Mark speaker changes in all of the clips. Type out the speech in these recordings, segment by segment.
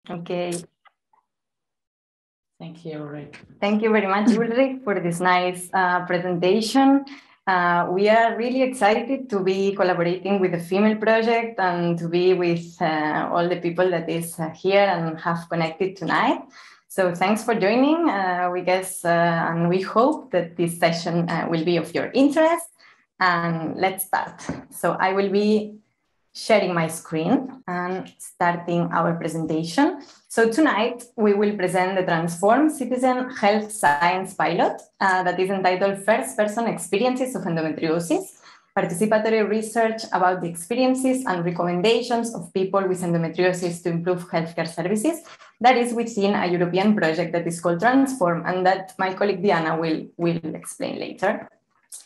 Speaker 1: Okay.
Speaker 2: Thank you, Ulrik.
Speaker 1: Thank you very much, Ulrik, for this nice presentation. We are really excited to be collaborating with the FEMaLe project and to be with all the people that is here and have connected tonight. So thanks for joining. We guess and we hope that this session will be of your interest. And let's start. So I will be sharing my screen and starting our presentation. So tonight we will present the Transform Citizen Health Science pilot that is entitled First Person Experiences of Endometriosis, Participatory Research about the experiences and recommendations of people with endometriosis to improve healthcare services. That is within a European project that is called Transform and that my colleague Diana will explain later.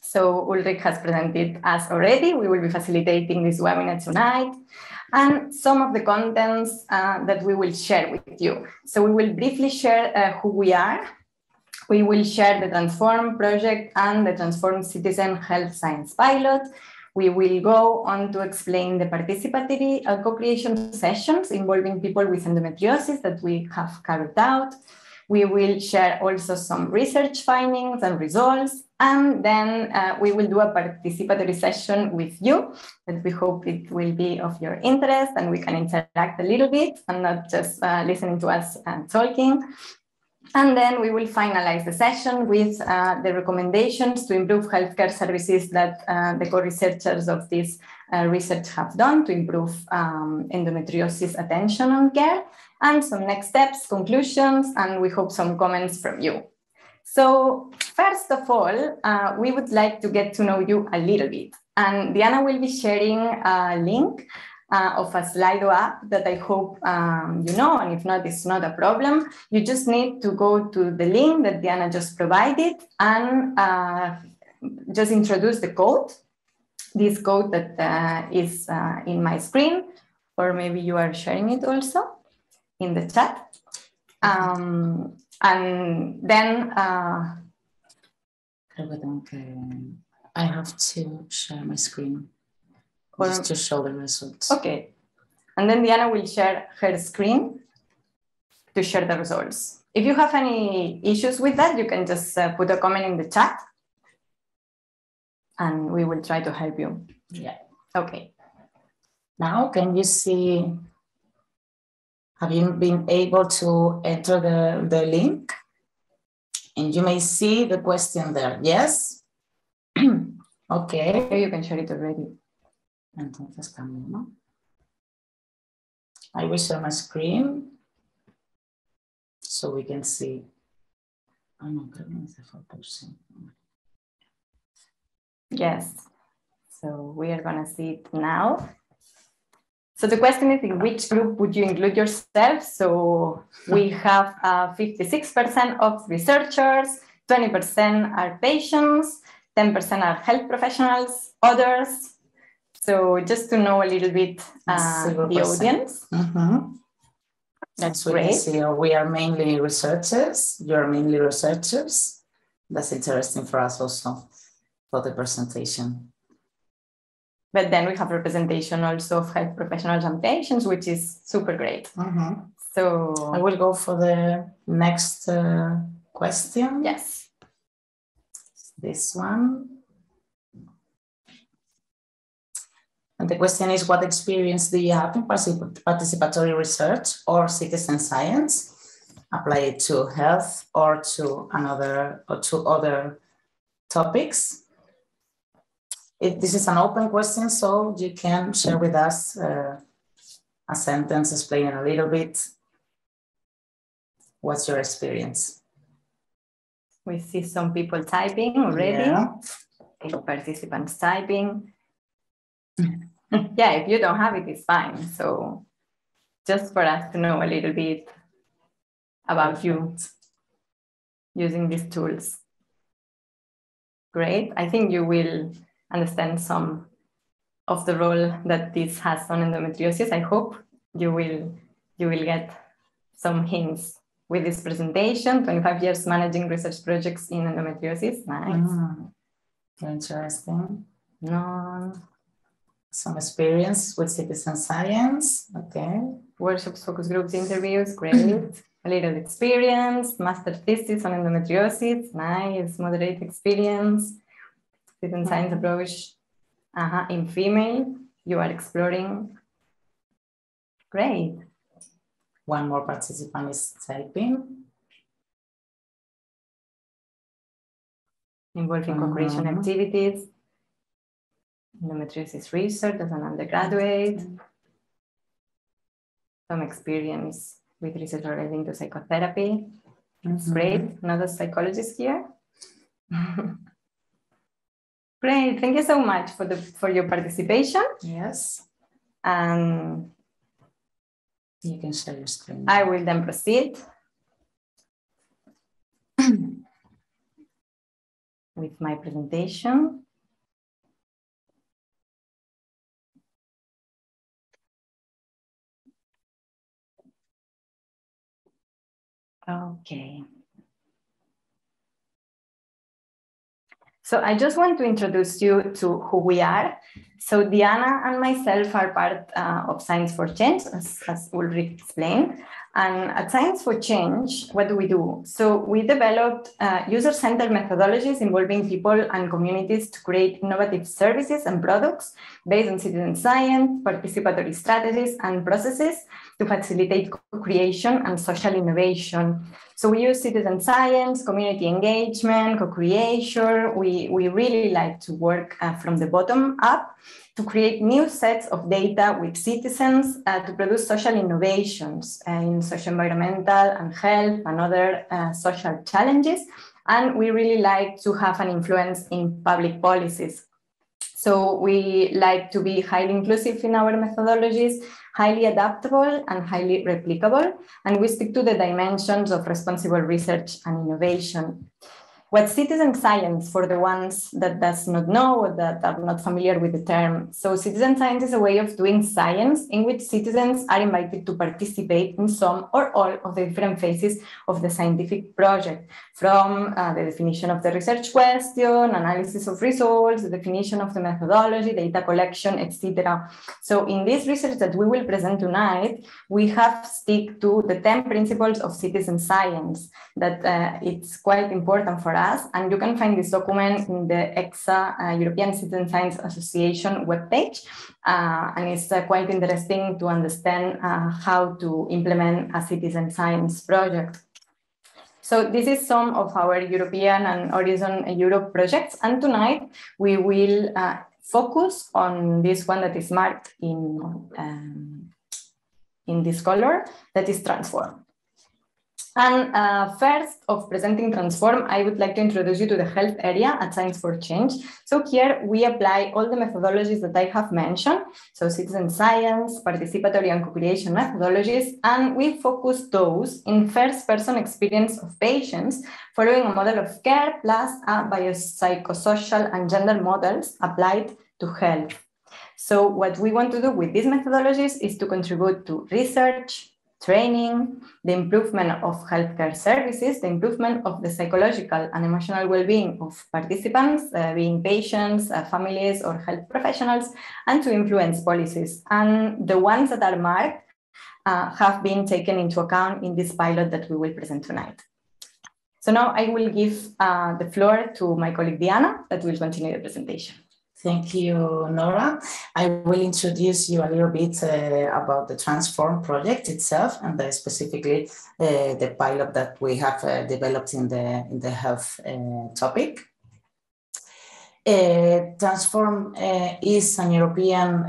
Speaker 1: So Ulrik has presented us already. We will be facilitating this webinar tonight and some of the contents that we will share with you. So we will briefly share who we are. We will share the Transform project and the Transform Citizen Health Science pilot. We will go on to explain the participatory and co-creation sessions involving people with endometriosis that we have carried out. We will share also some research findings and results, and then we will do a participatory session with you that we hope it will be of your interest and we can interact a little bit and not just listening to us talking. And then we will finalize the session with the recommendations to improve healthcare services that the co-researchers of this research have done to improve endometriosis attention and care, and some next steps, conclusions, and we hope some comments from you. So first of all, we would like to get to know you a little bit. And Diana will be sharing a link of a Slido app that I hope you know, and if not, it's not a problem. You just need to go to the link that Diana just provided and just introduce the code, this code that is in my screen, or maybe you are sharing it also in the chat. And then
Speaker 2: I have to share my screen just to show the results.
Speaker 1: Okay. And then Diana will share her screen to share the results. If you have any issues with that, you can just put a comment in the chat and we will try to help you.
Speaker 2: Yeah.
Speaker 1: Okay.
Speaker 2: Now, can you see, have you been able to enter the link? And you may see the question there, yes? Okay.
Speaker 1: You can share it already.
Speaker 2: Entonces cambio, ¿no? I will share my screen so we can see. Oh, no, creo que es 4%.
Speaker 1: Yes. So we are going to see it now. So the question is, in which group would you include yourself? So we have 56% of researchers, 20% are patients, 10% are health professionals, others. So just to know a little bit the audience.
Speaker 2: Mm-hmm.
Speaker 1: That's
Speaker 2: so
Speaker 1: great.
Speaker 2: See, we are mainly researchers. You're mainly researchers. That's interesting for us also for the presentation.
Speaker 1: But then we have representation also of health professionals and patients, which is super great.
Speaker 2: Mm-hmm.
Speaker 1: So
Speaker 2: I will go for the next question.
Speaker 1: Yes.
Speaker 2: This one. And the question is, what experience do you have in participatory research or citizen science? Apply it to health or to other topics. This is an open question, so you can share with us a sentence explaining a little bit what's your experience.
Speaker 1: We see some people typing already.
Speaker 2: Yeah.
Speaker 1: Participants typing. Yeah, if you don't have it, it's fine. So just for us to know a little bit about you using these tools. Great. I think you will understand some of the role that this has on endometriosis. I hope you will get some hints with this presentation. 25 years managing research projects in endometriosis. Nice.
Speaker 2: Interesting.
Speaker 1: No.
Speaker 2: some experience with citizen science. Okay.
Speaker 1: Workshops, focus groups, interviews, great. A little experience, master thesis on endometriosis, nice. Moderate experience, citizen science approach. In FEMaLe, you are exploring. Great.
Speaker 2: One more participant is typing.
Speaker 1: Involving co-creation activities. Endometriosis research as an undergraduate. Some experience with research relating to psychotherapy. That's great. Another psychologist here. Great. Thank you so much for your participation.
Speaker 2: Yes.
Speaker 1: And
Speaker 2: you can share your screen.
Speaker 1: I will then proceed with my presentation. Okay. So I just want to introduce you to who we are. So Diana and myself are part of Science for Change, as Ulrik explained. And at Science for Change, what do we do? So we developed user-centered methodologies involving people and communities to create innovative services and products based on citizen science, participatory strategies, and processes to facilitate co-creation and social innovation. So we use citizen science, community engagement, co-creation. We really like to work from the bottom up to create new sets of data with citizens to produce social innovations in socio-environmental and health and other social challenges. And we really like to have an influence in public policies. So we like to be highly inclusive in our methodologies, highly adaptable and highly replicable, and we stick to the dimensions of responsible research and innovation. What's citizen science for the ones that does not know or that are not familiar with the term? So citizen science is a way of doing science in which citizens are invited to participate in some or all of the different phases of the scientific project, from the definition of the research question, analysis of results, the definition of the methodology, data collection, etc. So in this research that we will present tonight, we have stick to the 10 principles of citizen science that it's quite important for us, and you can find this document in the EXA, European Citizen Science Association webpage, and it's quite interesting to understand how to implement a citizen science project. So this is some of our European and Horizon Europe projects, and tonight we will focus on this one that is marked in this color, that is Transform. And first of presenting Transform, I would like to introduce you to the health area at Science for Change. So here we apply all the methodologies that I have mentioned. So citizen science, participatory and co-creation methodologies, and we focus those in first-person experience of patients following a model of care plus biopsychosocial and gender models applied to health. So what we want to do with these methodologies is to contribute to research, training, the improvement of healthcare services, the improvement of the psychological and emotional well-being of participants, being patients, families, or health professionals, and to influence policies. And the ones that are marked have been taken into account in this pilot that we will present tonight. So now I will give the floor to my colleague Diana, that will continue the presentation.
Speaker 2: Thank you, Nora. I will introduce you a little bit about the Transform project itself, and specifically the pilot that we have developed in the health topic. Transform is an European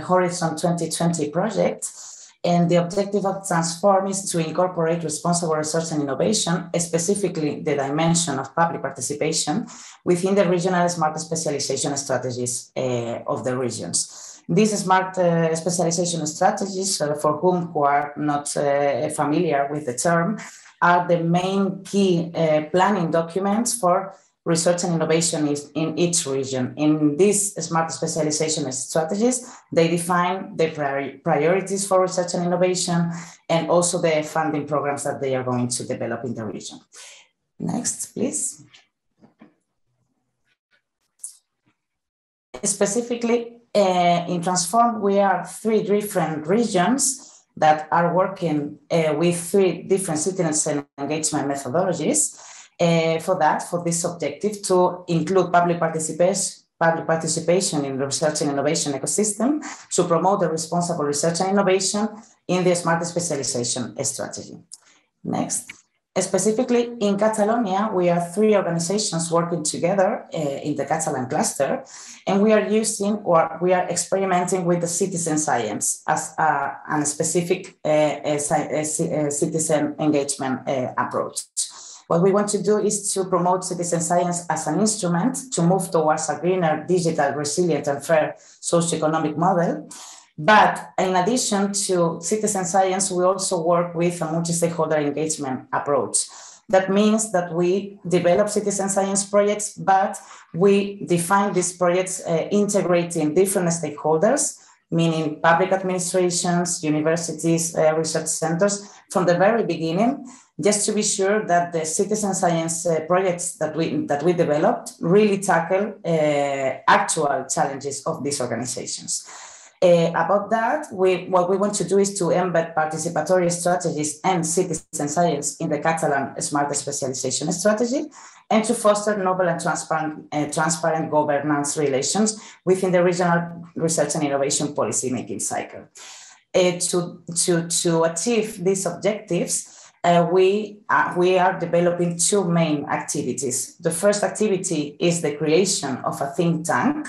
Speaker 2: Horizon 2020 project, and the objective of Transform is to incorporate responsible research and innovation, specifically the dimension of public participation, within the regional smart specialization strategies of the regions. These smart specialization strategies, for who are not familiar with the term, are the main key planning documents for research and innovation is in each region. In these smart specialization strategies, they define the priorities for research and innovation and also the funding programs that they are going to develop in the region. Next, please. Specifically, in Transform, we are 3 different regions that are working with 3 different citizen engagement methodologies for this objective to include public participation in the research and innovation ecosystem to promote the responsible research and innovation in the smart specialization strategy. Next. Specifically in Catalonia, we are 3 organizations working together in the Catalan cluster, and we are experimenting with the citizen science as a specific citizen engagement approach. What we want to do is to promote citizen science as an instrument to move towards a greener, digital, resilient, and fair socioeconomic model. But in addition to citizen science, we also work with a multi-stakeholder engagement approach. That means that we develop citizen science projects, but we define these projects integrating different stakeholders, meaning public administrations, universities, research centers, from the very beginning, just to be sure that the citizen science projects that we developed really tackle actual challenges of these organizations. About that, what we want to do is to embed participatory strategies and citizen science in the Catalan smart specialization strategy, and to foster novel and transparent governance relations within the regional research and innovation policy making cycle. To achieve these objectives, we are developing 2 main activities. The first activity is the creation of a think tank.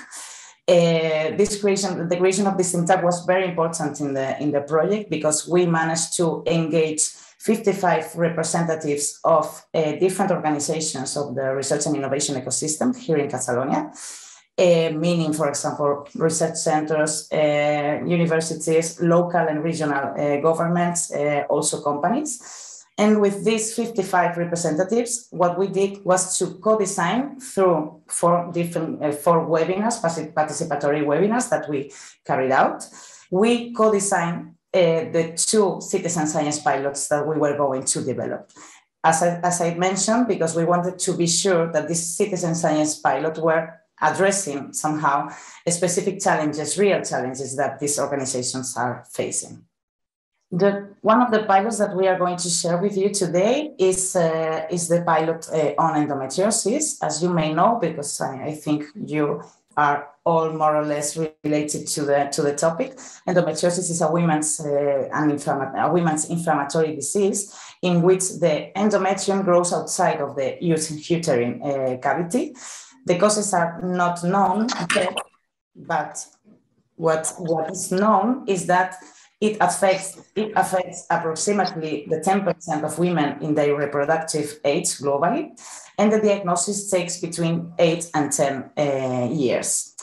Speaker 2: The creation of this think tank was very important in the project because we managed to engage 55 representatives of different organizations of the research and innovation ecosystem here in Catalonia, meaning, for example, research centers, universities, local and regional governments, also companies. And with these 55 representatives, what we did was to co-design through 4 webinars, participatory webinars that we carried out. We co-designed the 2 citizen science pilots that we were going to develop. As I mentioned, because we wanted to be sure that these citizen science pilots were addressing somehow specific challenges, real challenges that these organizations are facing. One of the pilots that we are going to share with you today is the pilot on endometriosis. As you may know, because I think you are all more or less related to the topic, endometriosis is a women's inflammatory disease in which the endometrium grows outside of the uterine cavity. The causes are not known yet, but what is known is that it affects approximately the 10% of women in their reproductive age globally, and the diagnosis takes between 8 and 10 years.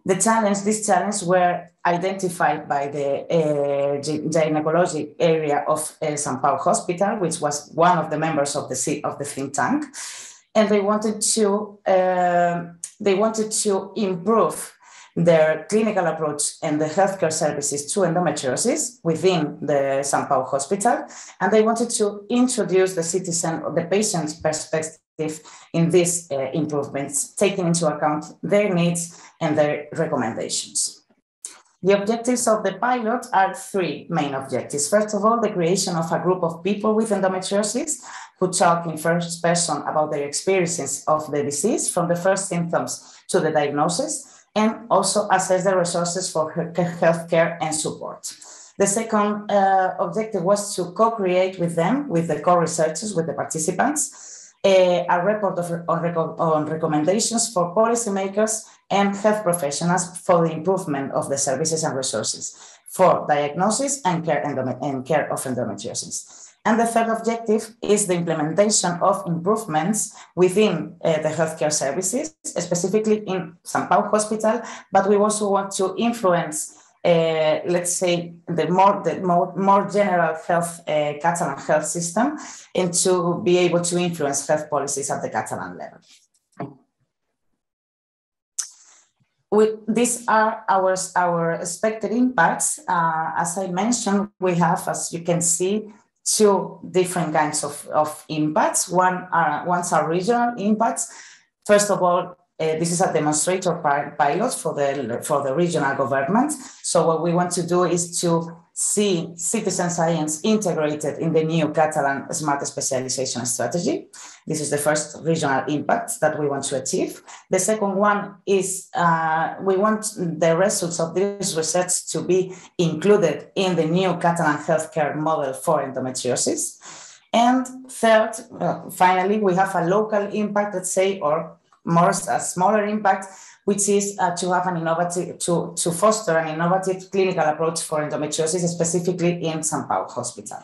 Speaker 2: These challenges were identified by the gynecology area of St. Paul Hospital, which was one of the members of the think tank, and they wanted to improve their clinical approach and the healthcare services to endometriosis within the St. Paul Hospital, and they wanted to introduce the patient's perspective in these improvements, taking into account their needs and their recommendations. The objectives of the pilot are 3 main objectives. First of all, the creation of a group of people with endometriosis who talk in first person about their experiences of the disease from the first symptoms to the diagnosis, and also assess the resources for healthcare and support. The second objective was to co-create with them, with the co-researchers, with the participants, a report on recommendations for policymakers and health professionals for the improvement of the services and resources for diagnosis and care of endometriosis. And the third objective is the implementation of improvements within the healthcare services, specifically in St. Paul Hospital, but we also want to influence, let's say, the more general health, Catalan health system, and to be able to influence health policies at the Catalan level. These are our expected impacts. As I mentioned, we have, as you can see, 2 different kinds of impacts. One's are regional impacts. First of all, This is a demonstrator pilot for the regional government. So what we want to do is to see citizen science integrated in the new Catalan Smart Specialization Strategy. This is the first regional impact that we want to achieve. The second one is we want the results of this research to be included in the new Catalan healthcare model for endometriosis. And third, finally, we have a local impact, let's say, or more a smaller impact, which is to have an innovative, to foster an innovative clinical approach for endometriosis, specifically in St. Pau Hospital.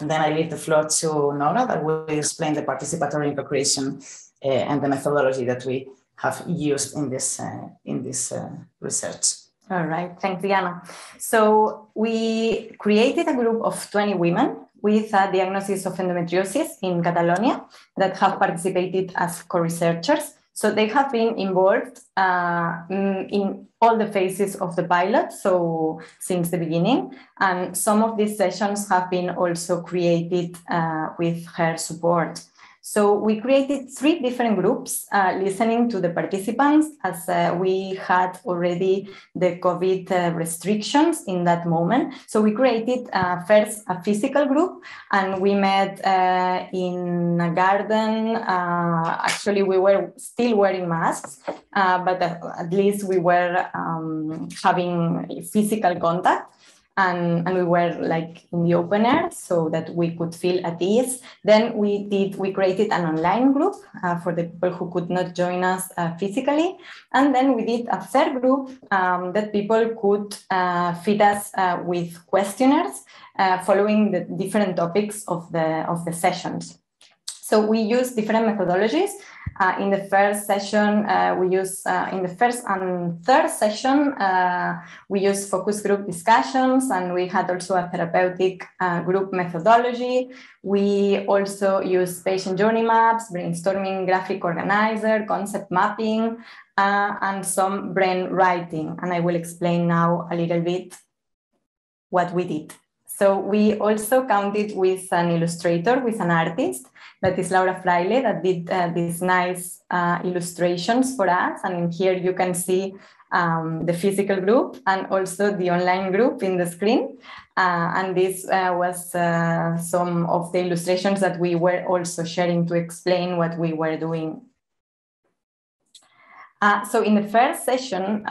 Speaker 2: And then I leave the floor to Nora, that will explain the participatory and co-creation and the methodology that we have used in this research.
Speaker 1: All right, thanks, Diana. So we created a group of 20 women with a diagnosis of endometriosis in Catalonia that have participated as co-researchers. So they have been involved in all the phases of the pilot, so since the beginning. And some of these sessions have been also created with her support. So we created 3 different groups listening to the participants, as we had already the COVID restrictions in that moment. So we created first a physical group, and we met in a garden. Actually, we were still wearing masks, but at least we were having physical contact. And we were like in the open air so that we could feel at ease. Then we created an online group for the people who could not join us physically. And then we did a third group that people could feed us with questionnaires following the different topics of the sessions. So we use different methodologies. In the first session, in the first and third session, we use focus group discussions, and we had also a therapeutic group methodology. We also use patient journey maps, brainstorming graphic organizer, concept mapping, and some brain writing. And I will explain now a little bit what we did. So we also counted with an illustrator, with an artist, that is Laura Fraile, that did these nice illustrations for us. And in here you can see the physical group and also the online group in the screen. And this was some of the illustrations that we were also sharing to explain what we were doing. So in the first session,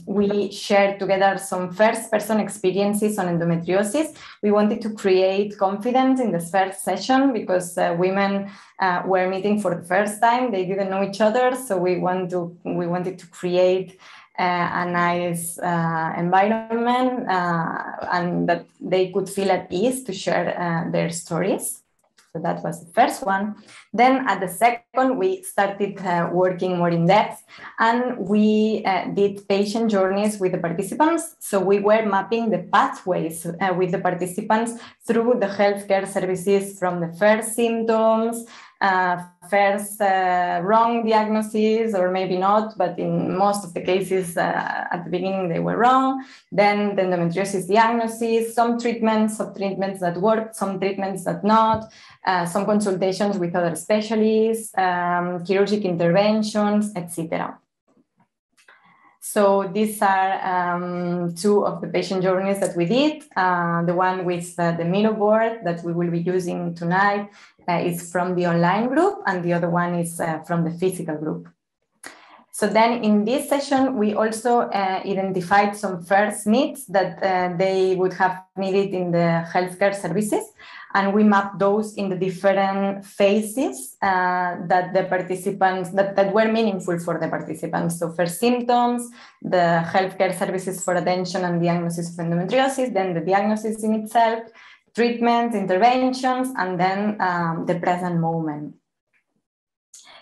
Speaker 1: we shared together some first-person experiences on endometriosis. We wanted to create confidence in the first session because women were meeting for the first time. They didn't know each other, so we wanted to create a nice environment and that they could feel at ease to share their stories. So that was the first one. Then at the second, we started working more in depth, and we did patient journeys with the participants. So we were mapping the pathways with the participants through the healthcare services, from the first symptoms, first wrong diagnosis, or maybe not, but in most of the cases at the beginning they were wrong. Then the endometriosis diagnosis, some treatments that worked, some treatments that not, some consultations with other specialists, chirurgical interventions, etc. So these are 2 of the patient journeys that we did. The one with the Milo board that we will be using tonight is from the online group, and the other one is from the physical group. So then in this session, we also identified some first needs that they would have needed in the healthcare services. And we mapped those in the different phases that the participants, that were meaningful for the participants. So first symptoms, the healthcare services for attention and diagnosis of endometriosis, then the diagnosis in itself, treatments, interventions, and then the present moment.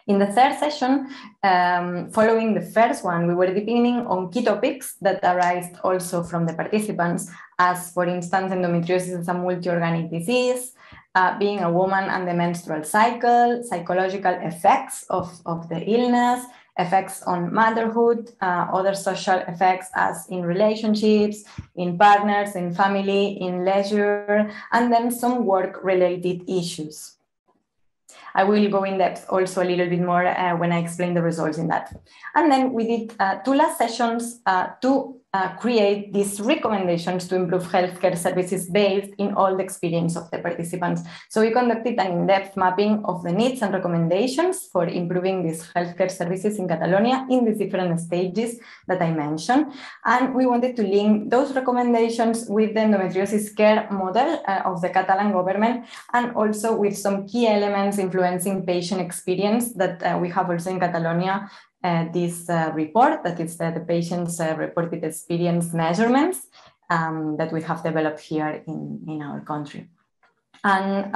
Speaker 1: In the third session, following the first one, we were deepening on key topics that arise also from the participants, as for instance, endometriosis is a multi-organic disease, being a woman and the menstrual cycle, psychological effects of the illness, effects on motherhood, other social effects as in relationships, in partners, in family, in leisure, and then some work-related issues. I will go in depth also a little bit more when I explain the results in that. And then we did 2 last sessions to create these recommendations to improve healthcare services based in all the experience of the participants. So we conducted an in-depth mapping of the needs and recommendations for improving these healthcare services in Catalonia in the different stages that I mentioned. And we wanted to link those recommendations with the endometriosis care model of the Catalan government, and also with some key elements influencing patient experience that we have also in Catalonia. This report, that is the patient's reported experience measurements that we have developed here in our country. And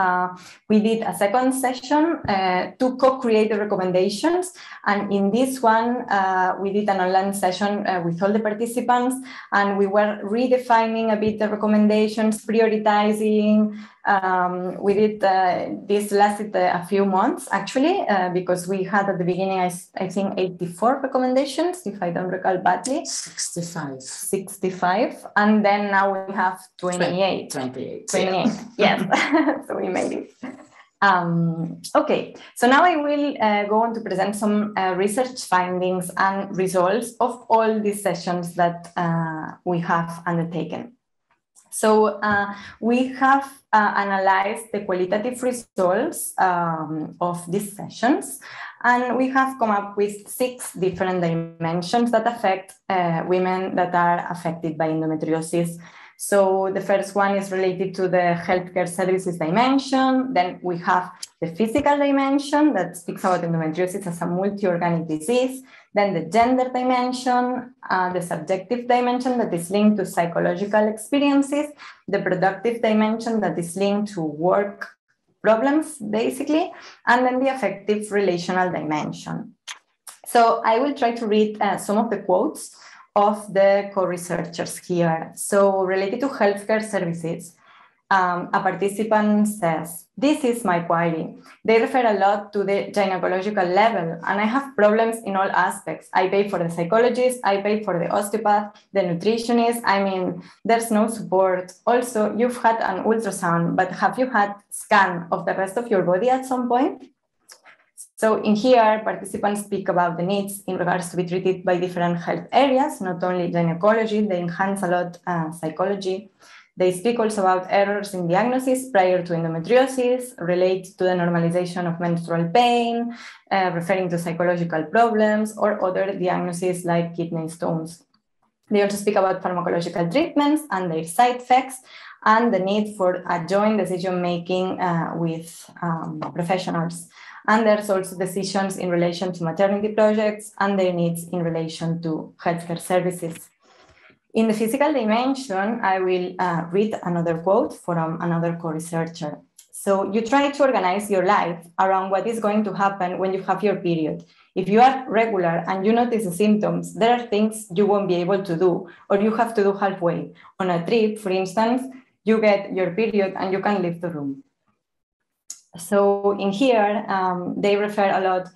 Speaker 1: we did a second session to co-create the recommendations. And in this one, we did an online session with all the participants, and we were redefining a bit the recommendations, prioritizing. We did this lasted a few months actually, because we had at the beginning, I think 84 recommendations, if I don't recall badly. 65. And then now we have 28. 28, yes. So we made it. Okay, so now I will go on to present some research findings and results of all these sessions that we have undertaken. So we have analyzed the qualitative results of these sessions, and we have come up with 6 different dimensions that affect women that are affected by endometriosis. So the first one is related to the healthcare services dimension. Then we have the physical dimension that speaks about endometriosis as a multi-organic disease. Then the gender dimension, the subjective dimension that is linked to psychological experiences, the productive dimension that is linked to work problems, basically, and then the affective relational dimension. So I will try to read some of the quotes of the co-researchers here. So related to healthcare services, a participant says, "This is my query. They refer a lot to the gynecological level, and I have problems in all aspects. I pay for the psychologist, I pay for the osteopath, the nutritionist. I mean, there's no support. Also, you've had an ultrasound, but have you had scan of the rest of your body at some point?" So in here, participants speak about the needs in regards to be treated by different health areas, not only gynecology. They enhance a lot psychology. They speak also about errors in diagnosis prior to endometriosis, relate to the normalization of menstrual pain, referring to psychological problems or other diagnoses like kidney stones. They also speak about pharmacological treatments and their side effects, and the need for a joint decision-making with professionals. And there's also decisions in relation to maternity projects and their needs in relation to healthcare services. In the physical dimension, I will read another quote from another co-researcher. So you try to organize your life around what is going to happen when you have your period. If you are regular and you notice the symptoms, there are things you won't be able to do, or you have to do halfway. On a trip, for instance, you get your period and you can leave the room. So in here, they refer a lot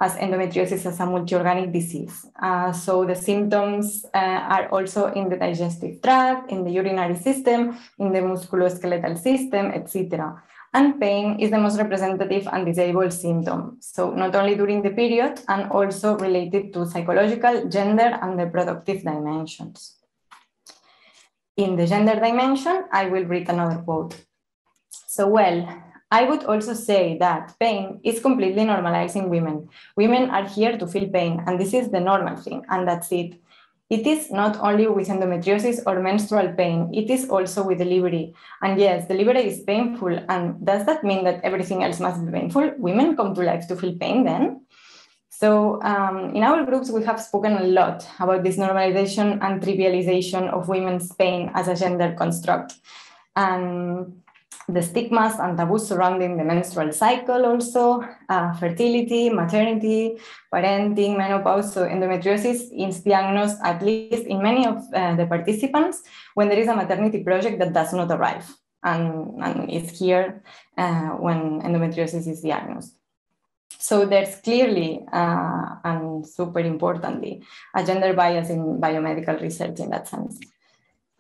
Speaker 1: as endometriosis as a multi-organic disease. So the symptoms are also in the digestive tract, in the urinary system, in the musculoskeletal system, etc. And pain is the most representative and disable symptom. So not only during the period, and also related to psychological, gender, and the productive dimensions. In the gender dimension, I will read another quote. So, well, I would also say that pain is completely normalizing women. Women are here to feel pain, and this is the normal thing, and that's it. It is not only with endometriosis or menstrual pain, it is also with delivery. And yes, delivery is painful, and does that mean that everything else must be painful? Women come to life to feel pain then? So in our groups, we have spoken a lot about this normalization and trivialization of women's pain as a gender construct. And the stigmas and taboos surrounding the menstrual cycle also, fertility, maternity, parenting, menopause. So endometriosis is diagnosed, at least in many of the participants, when there is a maternity project that does not arrive and is here when endometriosis is diagnosed. So there's clearly, and super importantly, a gender bias in biomedical research in that sense.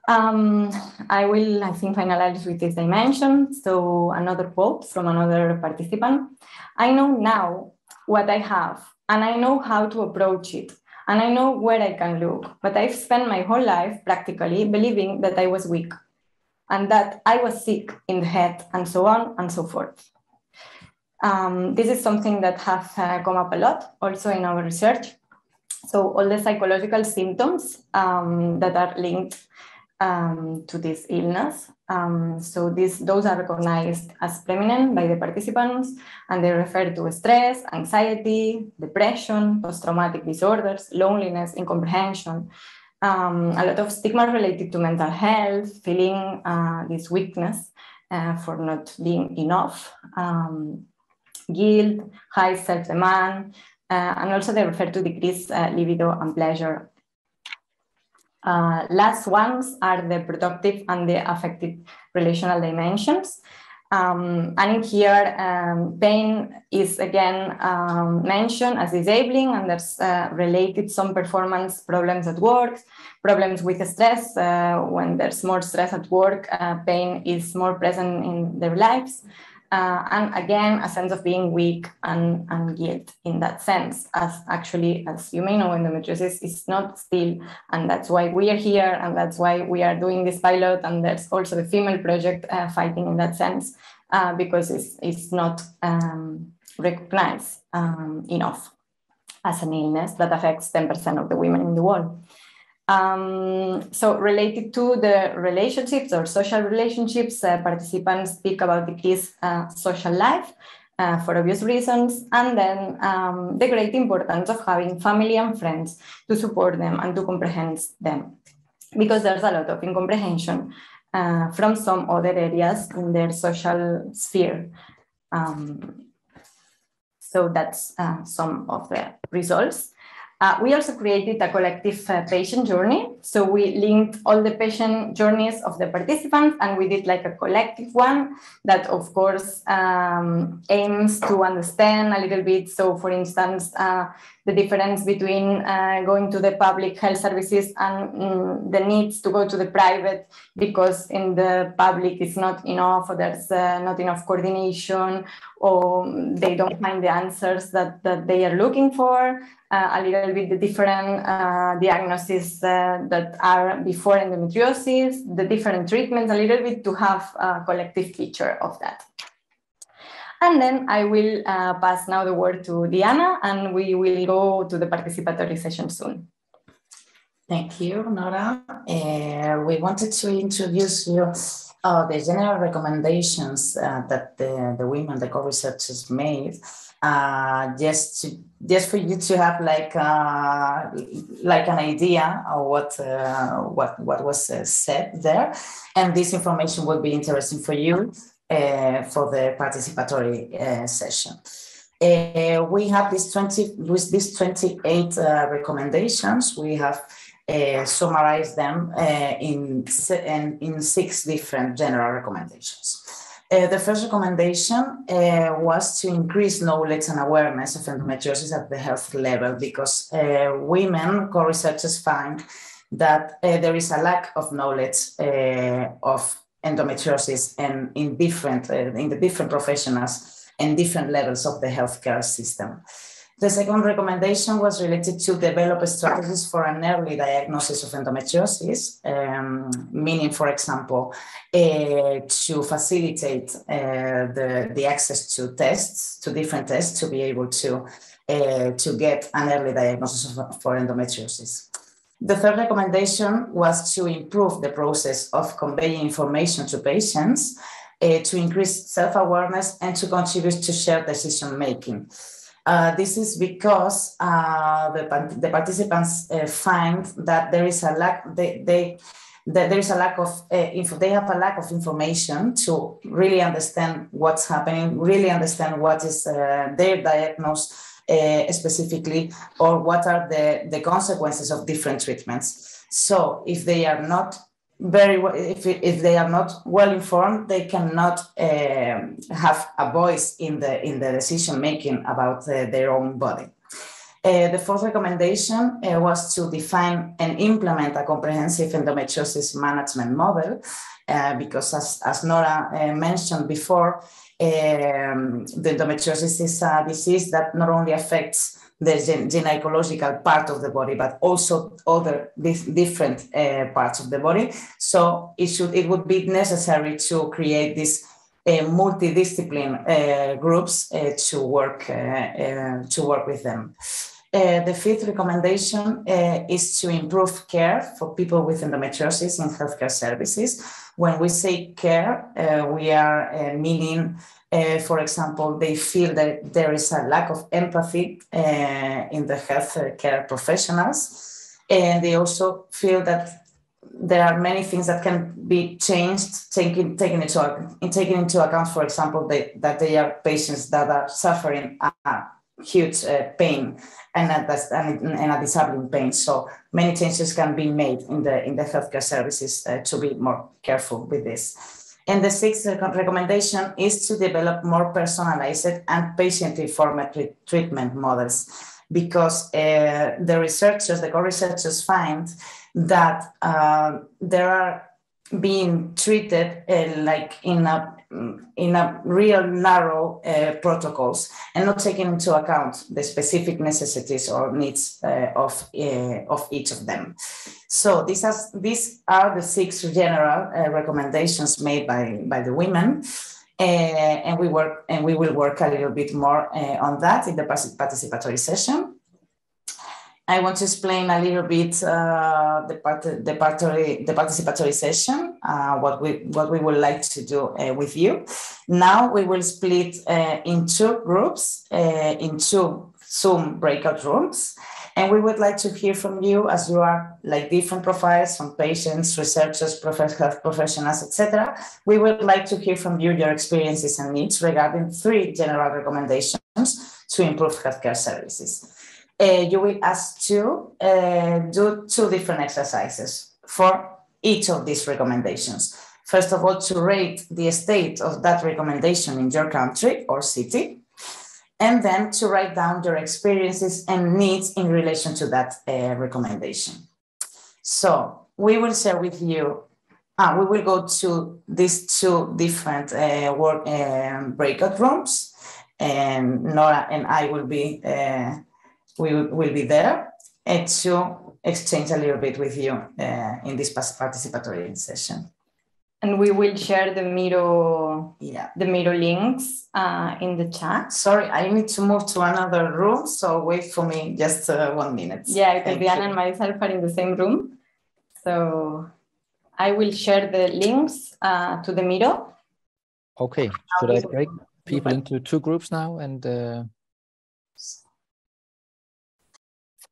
Speaker 1: I will, I think, finalize with this dimension. So another quote from another participant. I know now what I have, and I know how to approach it, and I know where I can look, but I've spent my whole life practically believing that I was weak and that I was sick in the head, and so on and so forth. This is something that has come up a lot also in our research. So all the psychological symptoms that are linked to this illness. Those are recognized as preeminent by the participants, and they refer to stress, anxiety, depression, post-traumatic disorders, loneliness, incomprehension, a lot of stigma related to mental health, feeling this weakness for not being enough, guilt, high self-demand, and also they refer to decreased libido and pleasure. Last ones are the productive and the affective relational dimensions. And in here, pain is again mentioned as disabling, and there's related some performance problems at work, problems with stress. When there's more stress at work, pain is more present in their lives. And again, a sense of being weak and guilt in that sense, as actually, as you may know, endometriosis is not still, and that's why we are here, and that's why we are doing this pilot, and there's also the FEMaLe project fighting in that sense, because it's not recognized enough as an illness that affects 10% of the women in the world. So related to the relationships or social relationships, participants speak about decreased social life for obvious reasons, and then the great importance of having family and friends to support them and to comprehend them, because there's a lot of incomprehension from some other areas in their social sphere. So that's some of the results. We also created a collective patient journey. So we linked all the patient journeys of the participants, and we did like a collective one that, of course, aims to understand a little bit. So, for instance, the difference between going to the public health services and the needs to go to the private, because in the public it's not enough, or there's not enough coordination, or they don't find the answers that they are looking for. A little bit the different diagnoses that are before endometriosis, the different treatments, a little bit to have a collective picture of that. And then I will pass now the word to Diana, and we will go to the participatory session soon.
Speaker 2: Thank you, Nora. We wanted to introduce you the general recommendations that the women, the co-researchers made, just for you to have like an idea of what was said there, and this information will be interesting for you for the participatory session. We have these 28 recommendations. We have summarized them in 6 different general recommendations. The first recommendation was to increase knowledge and awareness of endometriosis at the health level, because women co-researchers find that there is a lack of knowledge of endometriosis and in the different professionals and different levels of the healthcare system. The second recommendation was related to develop strategies for an early diagnosis of endometriosis, meaning, for example, to facilitate the access to tests, to different tests, to be able to get an early diagnosis for endometriosis. The third recommendation was to improve the process of conveying information to patients, to increase self-awareness, and to contribute to shared decision-making. This is because the participants find that there is a lack. They have a lack of information to really understand what's happening, really understand what is their diagnosis specifically, or what are the consequences of different treatments. So if they are not if they are not well informed, they cannot have a voice in the decision making about their own body. The fourth recommendation was to define and implement a comprehensive endometriosis management model, because as Nora mentioned before, the endometriosis is a disease that not only affects the gynecological part of the body, but also other different parts of the body. So it would be necessary to create these multidiscipline groups to work with them. The fifth recommendation is to improve care for people with endometriosis in healthcare services. When we say care, we are meaning, for example, they feel that there is a lack of empathy in the healthcare professionals, and they also feel that there are many things that can be changed, taken into account, for example, that they are patients that are suffering a huge pain and a disabling pain. So many changes can be made in the healthcare services to be more careful with this. And the sixth recommendation is to develop more personalized and patient-informed treatment models, because the co-researchers find that there are being treated like in a real narrow protocols, and not taking into account the specific necessities or needs of each of them. So these are the 6 general recommendations made by the women. And we will work a little bit more on that in the participatory session. I want to explain a little bit the participatory session, what we would like to do with you. Now we will split in 2 groups, in 2 Zoom breakout rooms. And we would like to hear from you, as you are like different profiles from patients, researchers, health professionals, etc. We would like to hear from you your experiences and needs regarding 3 general recommendations to improve healthcare services. You will ask to do 2 different exercises for each of these recommendations. First of all, to rate the state of that recommendation in your country or city, and then to write down your experiences and needs in relation to that recommendation. So we will share with you, we will go to these 2 different breakout rooms, and Nora and I will be will be there to exchange a little bit with you in this participatory session.
Speaker 1: And we will share the Miro, the Miro links in the chat.
Speaker 2: Sorry, I need to move to another room, so wait for me just 1 minute.
Speaker 1: Yeah, because Diana and myself are in the same room. So I will share the links to the Miro.
Speaker 3: Okay, should I break people into 2 groups now? And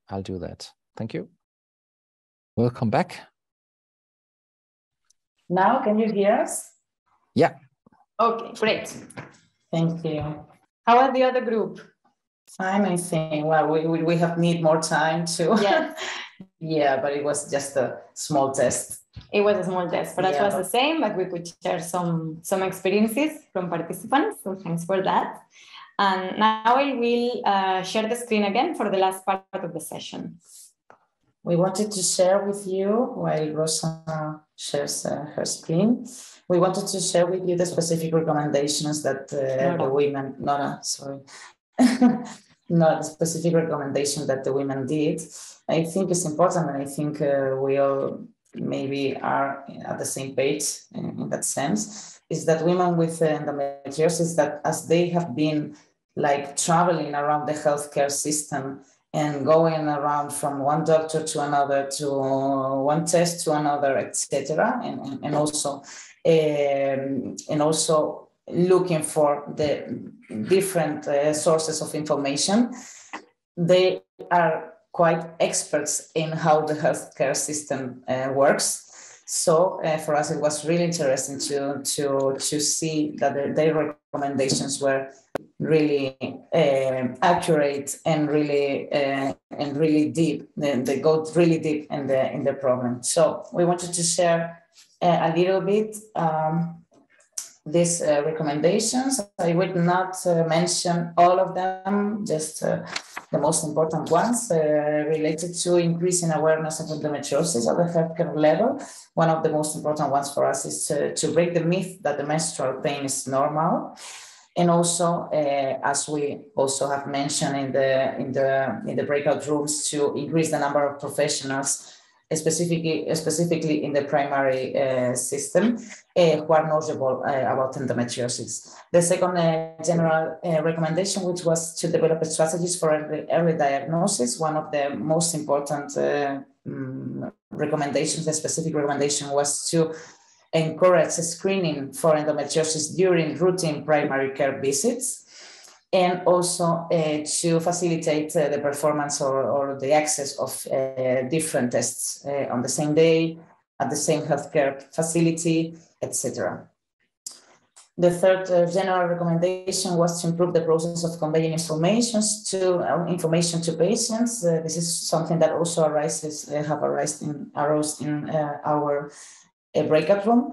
Speaker 3: I'll do that. Thank you. Welcome back.
Speaker 2: Now, can you hear us?
Speaker 3: Yeah.
Speaker 1: Okay, great.
Speaker 2: Thank you.
Speaker 1: How was the other group?
Speaker 2: Fine, I think. Well, we need more time to.
Speaker 1: Yes.
Speaker 2: Yeah, but it was just a small test.
Speaker 1: It was a small test. For us, was the same, but we could share some experiences from participants. So thanks for that. And now I will share the screen again for the last part of the session.
Speaker 2: We wanted to share with you, while Rosa shares her screen, we wanted to share with you the specific recommendations that the women, not the specific recommendation that the women did. I think it's important, and I think we all maybe are at the same page in that sense, is that women with endometriosis, that as they have been like traveling around the healthcare system and going around from one doctor to another, to one test to another, etc., and also looking for the different sources of information, they are quite experts in how the healthcare system works. So for us, it was really interesting to see that their recommendations were really accurate and really deep. They go really deep in the problem. So we wanted to share a little bit these recommendations. I would not mention all of them, just the most important ones related to increasing awareness of endometriosis at the healthcare level. One of the most important ones for us is to break the myth that the menstrual pain is normal. And also, as we also have mentioned in the breakout rooms, to increase the number of professionals, specifically in the primary system, who are knowledgeable about endometriosis. The second general recommendation, which was to develop strategies for early diagnosis. One of the most important recommendations, the specific recommendation, was to encourage screening for endometriosis during routine primary care visits, and also to facilitate the performance or the access of different tests on the same day, at the same healthcare facility, etc. The third general recommendation was to improve the process of conveying information to patients. This is something that also arose in our breakout room,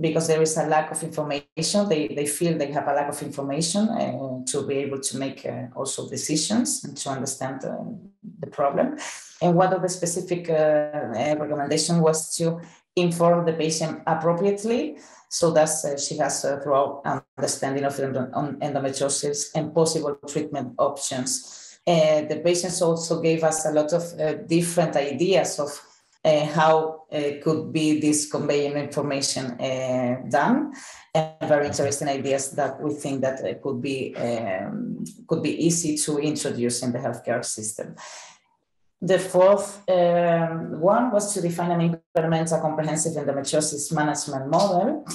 Speaker 2: because there is a lack of information. They feel they have a lack of information to be able to make also decisions and to understand the problem. And one of the specific recommendation was to inform the patient appropriately, so that she has a thorough understanding of endometriosis and possible treatment options. The patients also gave us a lot of different ideas of how could be this conveying information done, and very interesting ideas that we think that could be easy to introduce in the healthcare system. The fourth one was to define and implement a comprehensive endometriosis management model.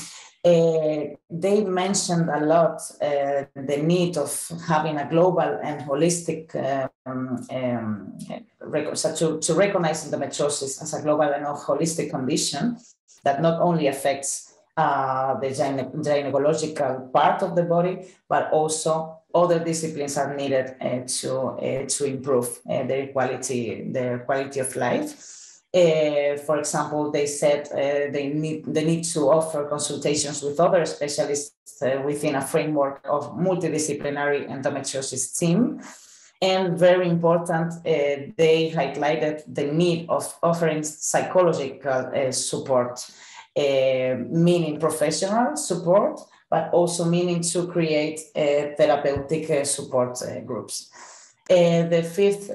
Speaker 2: They mentioned a lot the need of having a global and holistic, to recognize endometriosis as a global and holistic condition that not only affects the gynecological part of the body, but also other disciplines are needed to improve their quality of life. For example, they said they need to offer consultations with other specialists within a framework of multidisciplinary endometriosis team. And very important, they highlighted the need of offering psychological support, meaning professional support, but also meaning to create therapeutic support groups. The fifth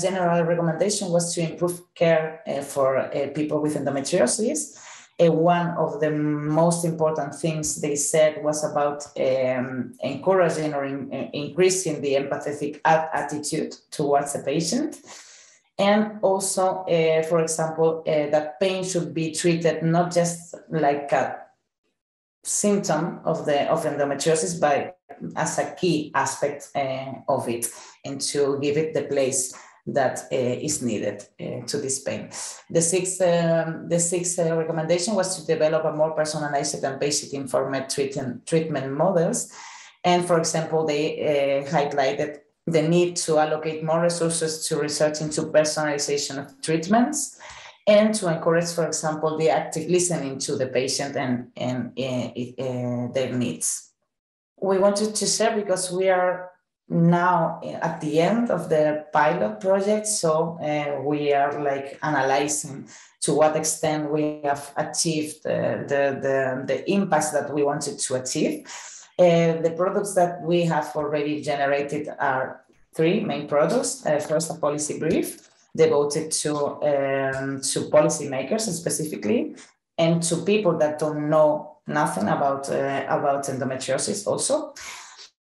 Speaker 2: general recommendation was to improve care for people with endometriosis. One of the most important things they said was about encouraging or increasing the empathetic attitude towards the patient. And also, for example, that pain should be treated not just like a symptom of endometriosis, but as a key aspect of it, and to give it the place that is needed to this pain. The sixth recommendation was to develop a more personalized and patient-informed treatment models. And for example, they highlighted the need to allocate more resources to research into personalization of treatments, and to encourage, for example, the active listening to the patient and their needs. We wanted to share because we are now at the end of the pilot project, so we are like analyzing to what extent we have achieved the impacts that we wanted to achieve. The products that we have already generated are three main products. First, a policy brief devoted to policymakers specifically, and to people that don't know nothing about endometriosis also.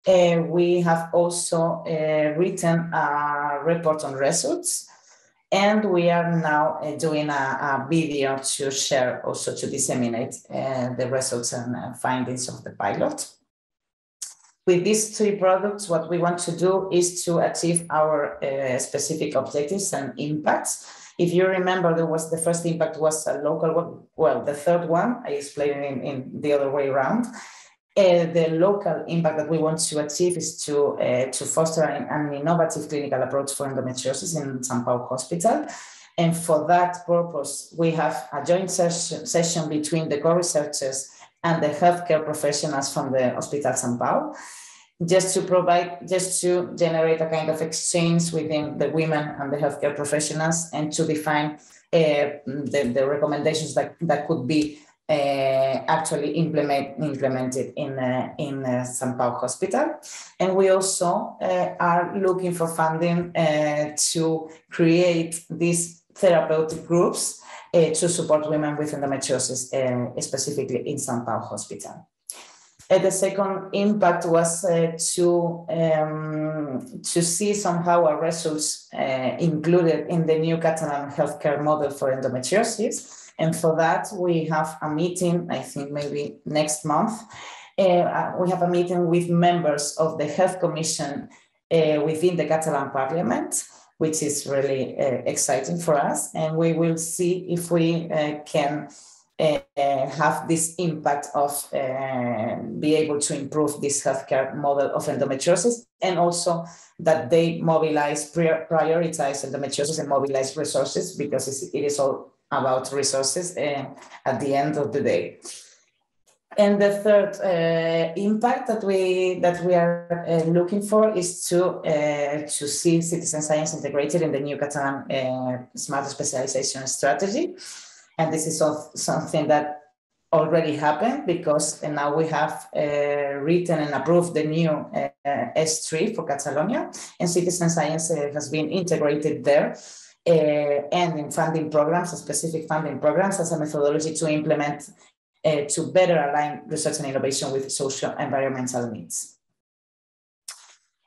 Speaker 2: We have also written a report on results, and we are now doing a video to share, also to disseminate the results and findings of the pilot. With these three products, what we want to do is to achieve our specific objectives and impacts. If you remember, the first impact was a local one. Well, the third one, I explained in the other way around. The local impact that we want to achieve is to foster an innovative clinical approach for endometriosis in São Paulo Hospital. And for that purpose, we have a joint session between the co-researchers and the healthcare professionals from the Hospital São Paulo, just to generate a kind of exchange within the women and the healthcare professionals, and to define the recommendations that could be actually implemented in São Paulo Hospital. And we also are looking for funding to create these therapeutic groups to support women with endometriosis, specifically in São Paulo Hospital. The second impact was to see somehow our results included in the new Catalan healthcare model for endometriosis. And for that, we have a meeting, I think maybe next month. We have a meeting with members of the Health Commission within the Catalan Parliament, which is really exciting for us. And we will see if we can have this impact of be able to improve this healthcare model of endometriosis, and also that they prioritize endometriosis and mobilize resources, because it is all about resources at the end of the day. And the third impact that we are looking for is to see citizen science integrated in the new Catalan smart specialization strategy. And this is something that already happened, because now we have written and approved the new S3 for Catalonia, and citizen science has been integrated there, and in funding programs, specific funding programs, as a methodology to implement, to better align research and innovation with social environmental needs.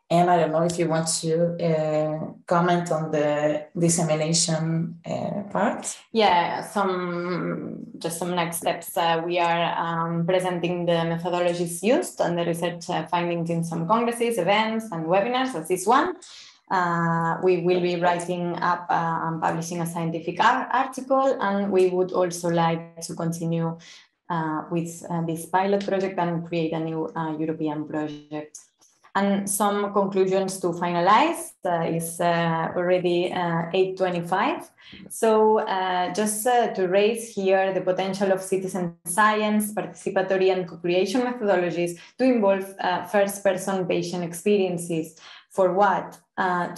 Speaker 2: And I don't know if you want to comment on the dissemination part.
Speaker 1: Yeah, just some next steps. We are presenting the methodologies used and the research findings in some congresses, events, and webinars, as this one. We will be writing up and publishing a scientific article, and we would also like to continue with this pilot project and create a new European project. And some conclusions to finalize is already 8:25. So just to raise here the potential of citizen science, participatory and co-creation methodologies to involve first-person patient experiences. For what?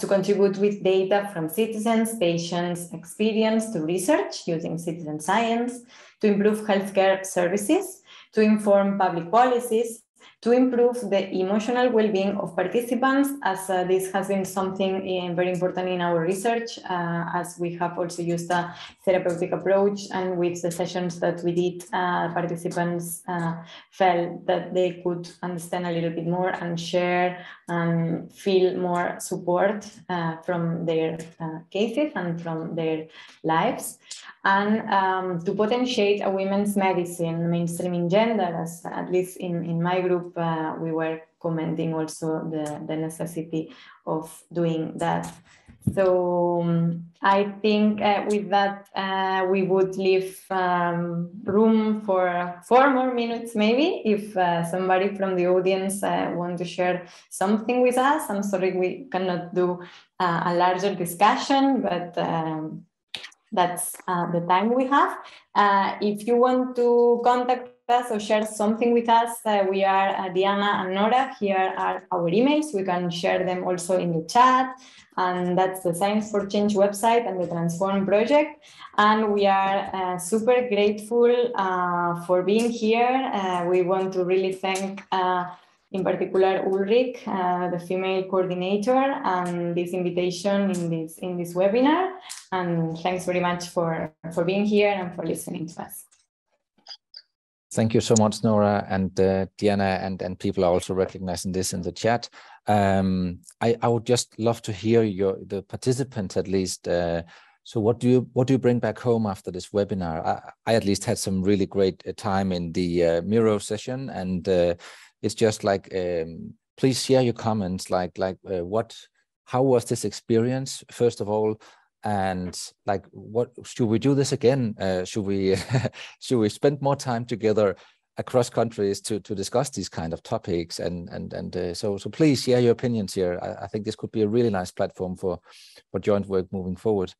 Speaker 1: To contribute with data from citizens, patients' experience to research using citizen science, to improve healthcare services, to inform public policies, to improve the emotional well-being of participants, as this has been something very important in our research, as we have also used a therapeutic approach, and with the sessions that we did, participants felt that they could understand a little bit more and share and feel more support from their cases and from their lives. And to potentiate a women's medicine, mainstreaming gender, as at least in my group, we were commenting also the necessity of doing that. So I think with that, we would leave room for 4 more minutes, maybe, if somebody from the audience want to share something with us. I'm sorry we cannot do a larger discussion, but that's the time we have. If you want to contact us or share something with us, we are Diana and Nora. Here are our emails. We can share them also in the chat. And that's the Science for Change website and the Transform project. And we are super grateful for being here. We want to really thank in particular Ulrik, the female coordinator, and this invitation in this webinar. And thanks very much for being here and for listening to us.
Speaker 3: Thank you so much, Nora and Diana, and people are also recognizing this in the chat. I would just love to hear the participants at least. So what do you bring back home after this webinar? I at least had some really great time in the Miro session, and it's just like, please share your comments, how was this experience, first of all, and like, what should we do this again? Should we spend more time together across countries to discuss these kind of topics? So please share your opinions here. I think this could be a really nice platform for joint work moving forward.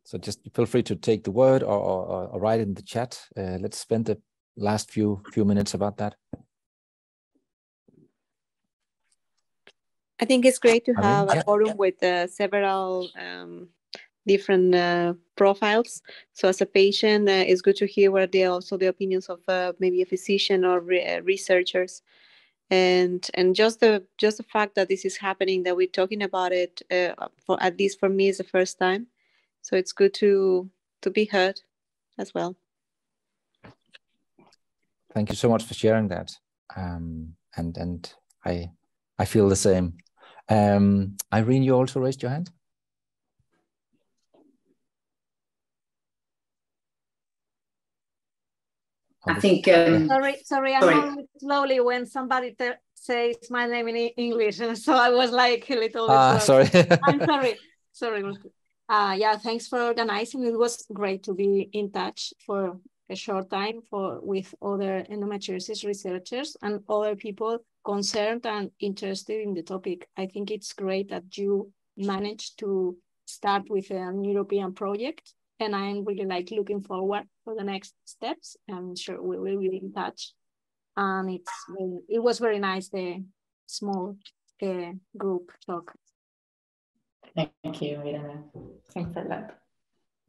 Speaker 3: So just feel free to take the word or write it in the chat. Let's spend the last few minutes about that.
Speaker 4: I think it's great to have a forum with several different profiles. So as a patient, it's good to hear what are also the opinions of maybe a physician or researchers. And just the fact that this is happening, that we're talking about it, for at least for me, is the first time. So it's good to be heard as well.
Speaker 3: Thank you so much for sharing that. And I feel the same. Irene, you also raised your hand.
Speaker 5: I think.
Speaker 6: Sorry, I'm moving slowly when somebody says my name in English, and so I was like a little bit.
Speaker 3: Sorry.
Speaker 6: I'm sorry. Yeah, thanks for organizing. It was great to be in touch for a short time with other endometriosis researchers and other people concerned and interested in the topic. I think it's great that you managed to start with an European project, and I'm really looking forward for the next steps. I'm sure we will be in touch. And it was very nice, the small group talk.
Speaker 2: Thank you, Irene.
Speaker 1: Thanks a lot.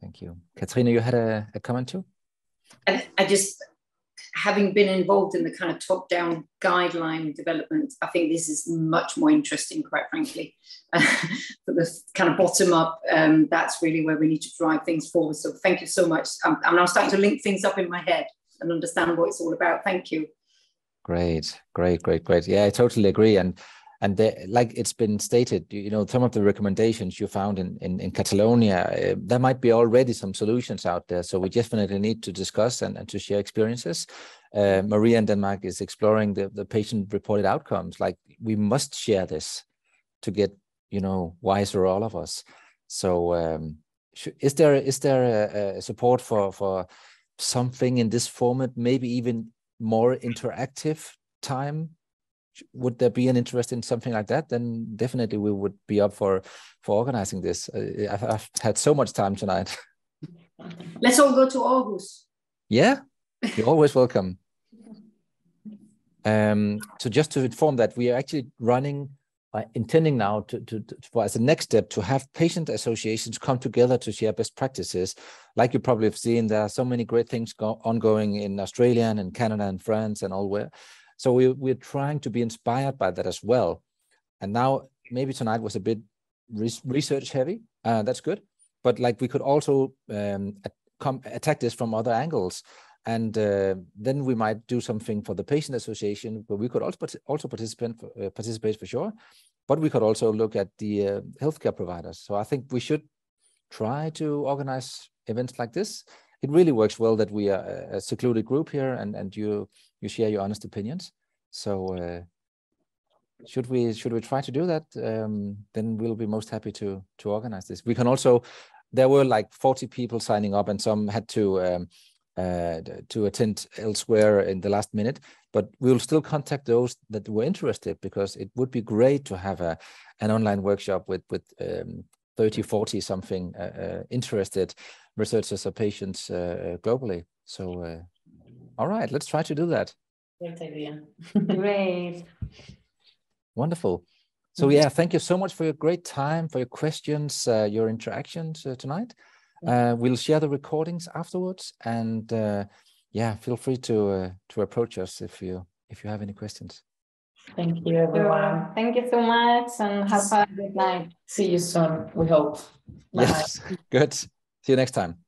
Speaker 3: Thank you. Katrina, you had a comment too?
Speaker 5: I just, having been involved in the kind of top-down guideline development, I think this is much more interesting, quite frankly. For the kind of bottom-up, that's really where we need to drive things forward. So thank you so much. I'm now starting to link things up in my head and understand what it's all about. Thank you.
Speaker 3: Great. Yeah, I totally agree. And like it's been stated, some of the recommendations you found in Catalonia, there might be already some solutions out there. So we definitely need to discuss and to share experiences. Maria in Denmark is exploring the patient-reported outcomes. Like, we must share this to get, wiser, all of us. So is there a support for something in this format, maybe even more interactive time? Would there be an interest in something like that? Then definitely we would be up for organizing this. I've had so much time tonight.
Speaker 5: Let's all go to Aarhus.
Speaker 3: Yeah, you're always welcome. So just to inform that we are actually intending now for as a next step to have patient associations come together to share best practices. Like you probably have seen, there are so many great things ongoing in Australia and in Canada and France and all where. So we're trying to be inspired by that as well. And now maybe tonight was a bit research heavy. That's good. But we could also attack this from other angles. And then we might do something for the patient association, but we could also participate for sure. But we could also look at the healthcare providers. So I think we should try to organize events like this. It really works well that we are a secluded group here, and you share your honest opinions. So should we try to do that? Then we'll be most happy to organize this. We can also. There were 40 people signing up, and some had to attend elsewhere in the last minute. But we'll still contact those that were interested, because it would be great to have an online workshop with 30, 40 something interested researchers or patients globally. So, all right, let's try to do that.
Speaker 2: Great idea.
Speaker 1: Great.
Speaker 3: Wonderful. So yeah, thank you so much for your great time, for your questions, your interactions tonight. We'll share the recordings afterwards, and yeah, feel free to approach us if you have any questions.
Speaker 2: Thank you, everyone.
Speaker 1: Thank you so much, and have a good night.
Speaker 2: See you soon, we hope. Bye.
Speaker 3: Yes, good. See you next time.